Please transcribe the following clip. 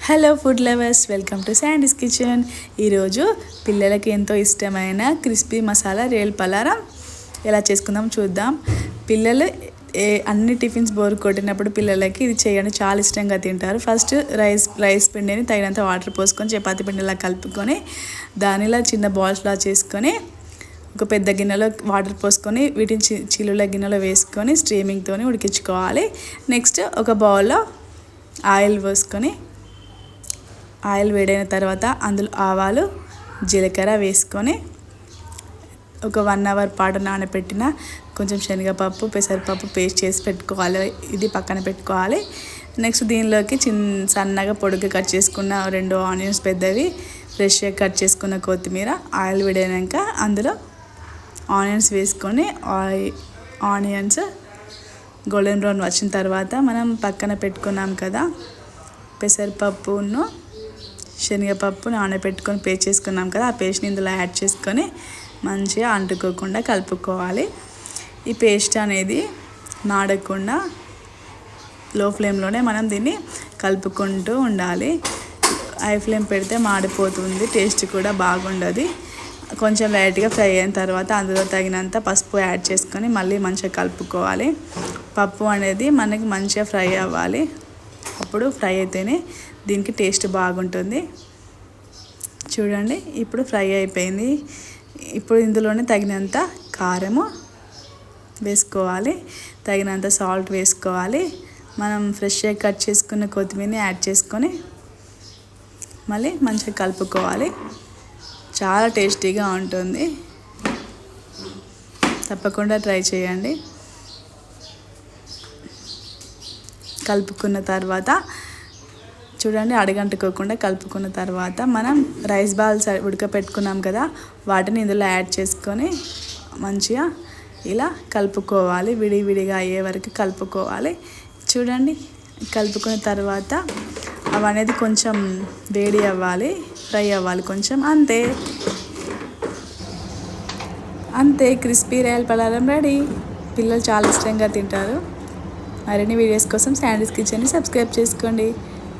Hello food lovers, welcome to sandies kitchen. ఈరోజు పిల్లలకి ఎంతో ఇష్టమైన క్రిస్పీ మసాలా రేల్ పలారం ఎలా చేసుకుందాం చూద్దాం. పిల్లలు అన్ని టిఫిన్స్ బోర్ కొట్టినప్పుడు పిల్లలకి ఇది చేయండి, చాలా ఇష్టంగా తింటారు. ఫస్ట్ రైస్ పిండిని తగినంత వాటర్ పోసుకొని చపాతీ పిండిలా కలుపుకొని దానిలా చిన్న బాల్స్లా చేసుకొని ఒక పెద్ద గిన్నెలో వాటర్ పోసుకొని వీటిని చిల్లుల గిన్నెలో వేసుకొని స్ట్రీమింగ్తో ఉడికించుకోవాలి. నెక్స్ట్ ఒక బౌల్లో ఆయిల్ పోసుకొని ఆయిల్ వేడైన తర్వాత అందులో ఆవాలు జీలకర్ర వేసుకొని ఒక 1 అవర్ పాటు నానబెట్టిన కొంచెం శనగపప్పు పెసరపప్పు పేస్ట్ చేసి పెట్టుకోవాలి. ఇది పక్కన పెట్టుకోవాలి. నెక్స్ట్ దీనిలోకి సన్నగా పొడుగ్గా కట్ చేసుకున్న 2 ఆనియన్స్ పెద్దవి, ఫ్రెష్గా కట్ చేసుకున్న కొత్తిమీర, ఆయిల్ వేడైనాక అందులో ఆనియన్స్ వేసుకొని ఆనియన్స్ గోల్డెన్ బ్రౌన్ వచ్చిన తర్వాత మనం పక్కన పెట్టుకున్నాం కదా పెసరపప్పును శనగపప్పు నానబెట్టుకొని పేస్ట్ చేసుకున్నాం కదా, ఆ పేస్ట్ని ఇందులో యాడ్ చేసుకొని మంచిగా అంటుకోకుండా కలుపుకోవాలి. ఈ పేస్ట్ అనేది మాడకుండా లో ఫ్లేమ్లోనే మనం దీన్ని కలుపుకుంటూ ఉండాలి. హై ఫ్లేమ్ పెడితే మాడిపోతుంది, టేస్ట్ కూడా బాగుండదు. కొంచెం లైట్గా ఫ్రై అయిన తర్వాత అందులో తగినంత పసుపు యాడ్ చేసుకొని మళ్ళీ మంచిగా కలుపుకోవాలి. పప్పు అనేది మనకి మంచిగా ఫ్రై అవ్వాలి, అప్పుడు ఫ్రై అయితేనే దీనికి టేస్ట్ బాగుంటుంది. చూడండి, ఇప్పుడు ఫ్రై అయిపోయింది. ఇప్పుడు ఇందులోనే తగినంత కారము వేసుకోవాలి, తగినంత సాల్ట్ వేసుకోవాలి. మనం ఫ్రెష్గా కట్ చేసుకున్న కొత్తిమీరని యాడ్ చేసుకొని మళ్ళీ మంచిగా కలుపుకోవాలి. చాలా టేస్టీగా ఉంటుంది, తప్పకుండా ట్రై చేయండి. కలుపుకున్న తర్వాత చూడండి, అడగంటుకోకుండా కలుపుకున్న తర్వాత మనం రైస్ బాల్స్ ఉడకపెట్టుకున్నాం కదా, వాటిని ఇందులో యాడ్ చేసుకొని మంచిగా ఇలా కలుపుకోవాలి. విడివిడిగా అయ్యే వరకు కలుపుకోవాలి. చూడండి, కలుపుకున్న తర్వాత అవనేది కొంచెం వేడి అవ్వాలి, ఫ్రై అవ్వాలి కొంచెం. అంతే క్రిస్పీ రేల్ పలారం రెడీ. పిల్లలు చాలా ఇష్టంగా తింటారు. మరిన్ని వీడియోస్ కోసం శాండీస్ కిచెన్ని సబ్స్క్రైబ్ చేసుకోండి.